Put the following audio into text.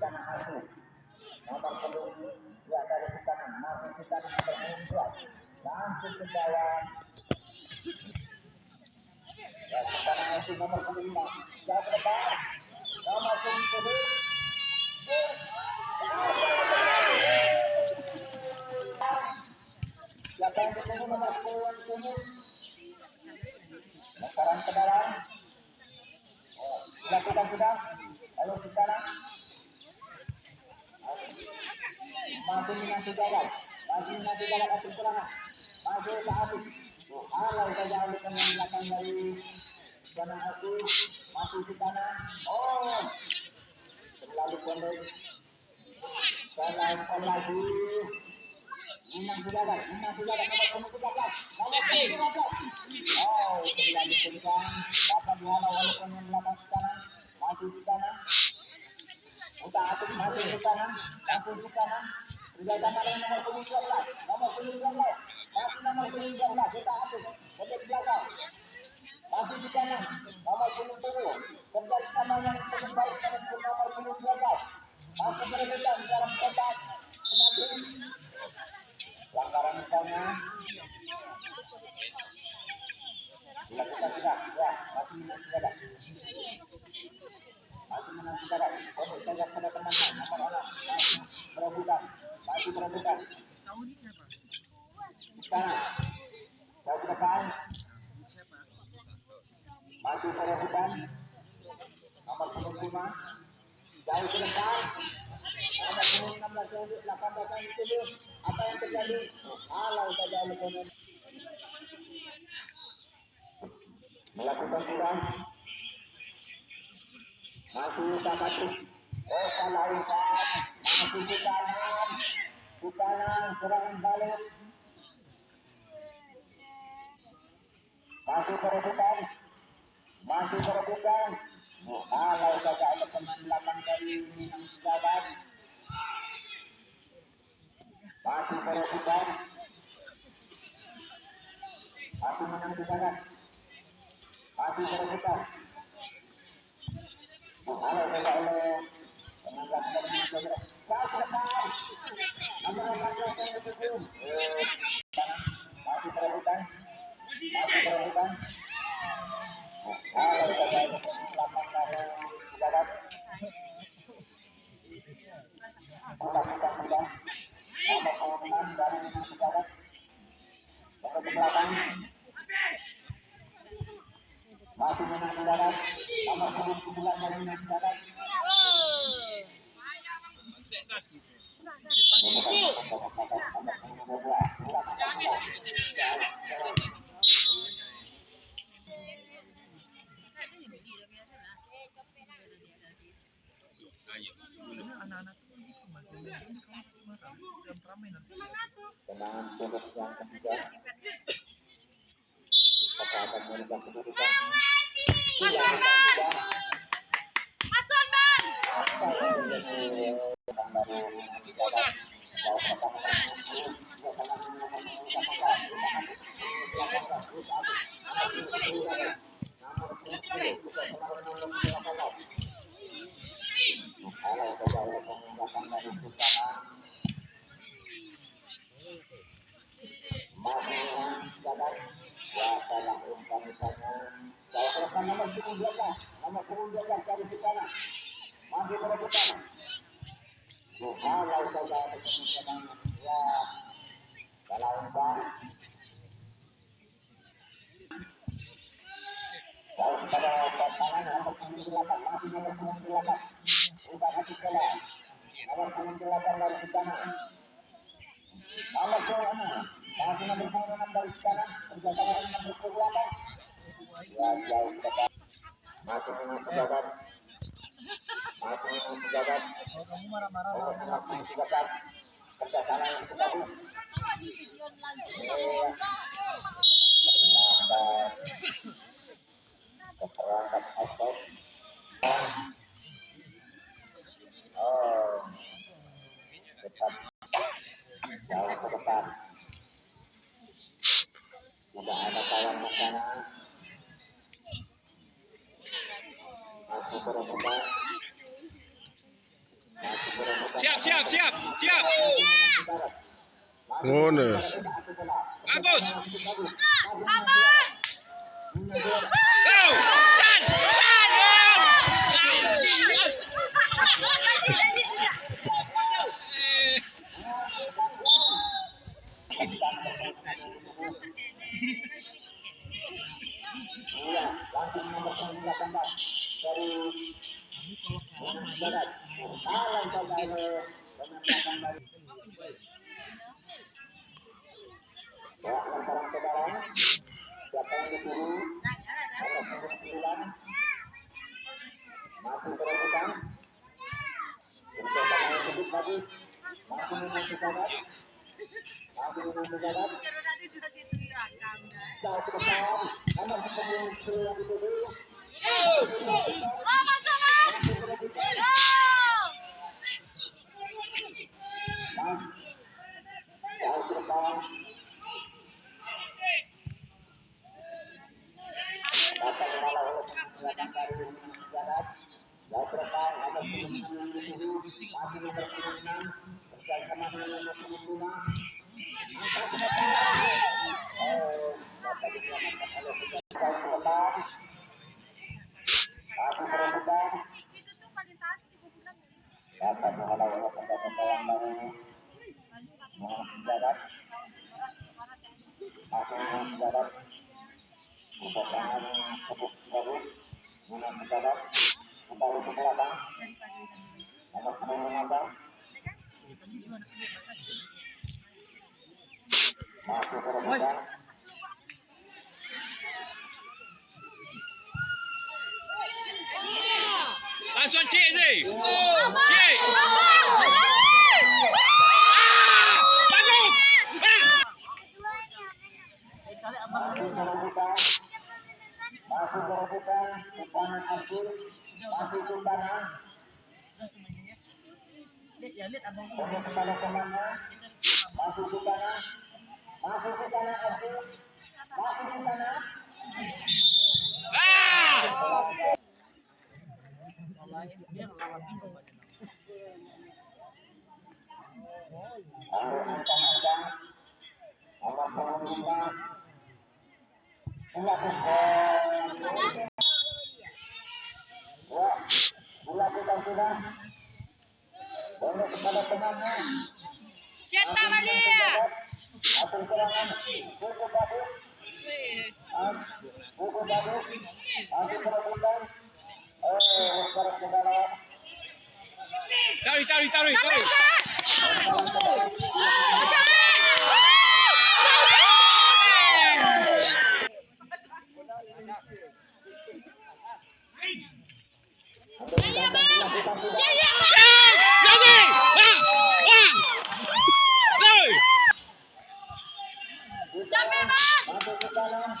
tanah aku. Nomor punggung ya dari kanan, masuk di tanah nomor punggung 2. Langsung ke bawah. Ya, tanah aku nomor punggung 5. Jauh ke depan. Nomor punggung 7. Siapa yang bertemu nomor punggung 7? Sekarang ke dalam. Lakukan sudah. Lalu ke kanan. Masih menanti jalan. Masih menanti jalan atas serangan. Masih ke atas. Kalau saja oleh pemain belakang dari tanah aku. Masih di kanan. Oh. Terlalu pendek. Salah lagi. Menang jalan. Nomor punggung 13. Nomor punggung 13. Oh, terlalu kencang. Dapat dihalau oleh pemain belakang sekarang. Masih di kanan. Udah atas masih di kanan. Langsung di kanan. Terjaga pada nomor punggung 12. Nomor punggung 12. Masih nomor punggung 12. Kita atas. Pendek belakang. Masih di kanan. Nomor punggung 10. Kerja sama yang paling baik dengan nomor punggung 12. Masih berebutan dalam kotak. Penalti. Pelanggaran misalnya. Dilakukan tidak. Ya, masih menang tidak. Masih menang tidak. Untuk saja pada temannya. Nomor 6. Masih berebutan. Masih berebutan. Sekarang. Jauh ke depan. Masih berebutan. Nomor punggung 5. Jauh ke depan. Nomor punggung 16. 18 yang dituju. Apa yang terjadi? Halau saja oleh pemain. Melakukan kurang. Masih dapat. Oh, salah umpan. Masih di kanan. Di kanan. Serangan balik. Masih berebutan. Masih berebutan. Halau saja oleh pemain belakang dari Minang Sejabat. Masih berebutan. Masih menang Sejabat. Masih berebutan. Halau saja oleh pemain belakang dari Minang Sejabat. Jauh ke depan. Nomor 18 yang dituju. Masih berebutan. Masih berebutan. Halau saja oleh pemain belakang dari Sejabat. Melakukan sudah. Nomor 6 dari Minang Sejabat. Untuk ke belakang. Masih menang Sejabat. Nomor 9 dari Minang Sejabat. Tendangan sudut yang ketiga. Kita akan melihat kedudukan. Kalau kejauhan pengunggapan dari Susana masih mencatat ya salah umpan misalnya jauh ke depan nomor punggung 12 dari Susana masih berebutan. Kalau saja ada kemungkinan ya salah umpan jauh kepada pasangan nomor punggung 8 masih nomor punggung 8 umpan hati bola nomor punggung 8 dari Susana nomor 6 masih nomor punggung 6 dari Susana berjaga dengan nomor punggung 8 ya jauh ke depan masih menang Sejabat kamu marah-marah untuk Sejabat kerjasama yang bagus terlambat offside. Oh tetap jauh ke depan tidak ada kawan di sana masih berebutan masih Siap. Ngono. Bagus. Go. San. Iya, langsung nomor 19 dari Barat. Salah saja oleh pemain dari lantaran saudara. Siapa yang disuruh? Nomor 9 masih berebutan. Untuk yang sebut lagi masih menunggu Barat. Jauh ke depan. Nomor 10 yang dituju. Jauh ke depan. Dapat mengalah oleh pemain dari Barat. Jauh ke depan. Nomor 10 yang dituju. Masih nomor 6 bersama dengan nomor 5. Angkat ke depan. Dapat diselamatkan oleh jauh ke depan. Masih berebutan. Dapat mengalah oleh pemain dari Barat. Masih Barat. Pertandingan cukup bagus. Barat kembali ke belakang. Nomor 10 masih berebutan. Langsung cik sih. Cik. Bagus. Masih berebutan. Tumpangan Abdul. Masih tumpangan. Untuk kepada temannya. Masih tumpangan. Masih tumpangan Abdul. Masih tumpangan. Ancang-ancang. Nomor 15. Dilakukan sudah. Boleh kepada temannya. Cetak balik. Atur serangan. Cukup bagus. Cukup bagus. Masih berebutan. Sekarang ke dalam. Tarik. Masuk ke dalam.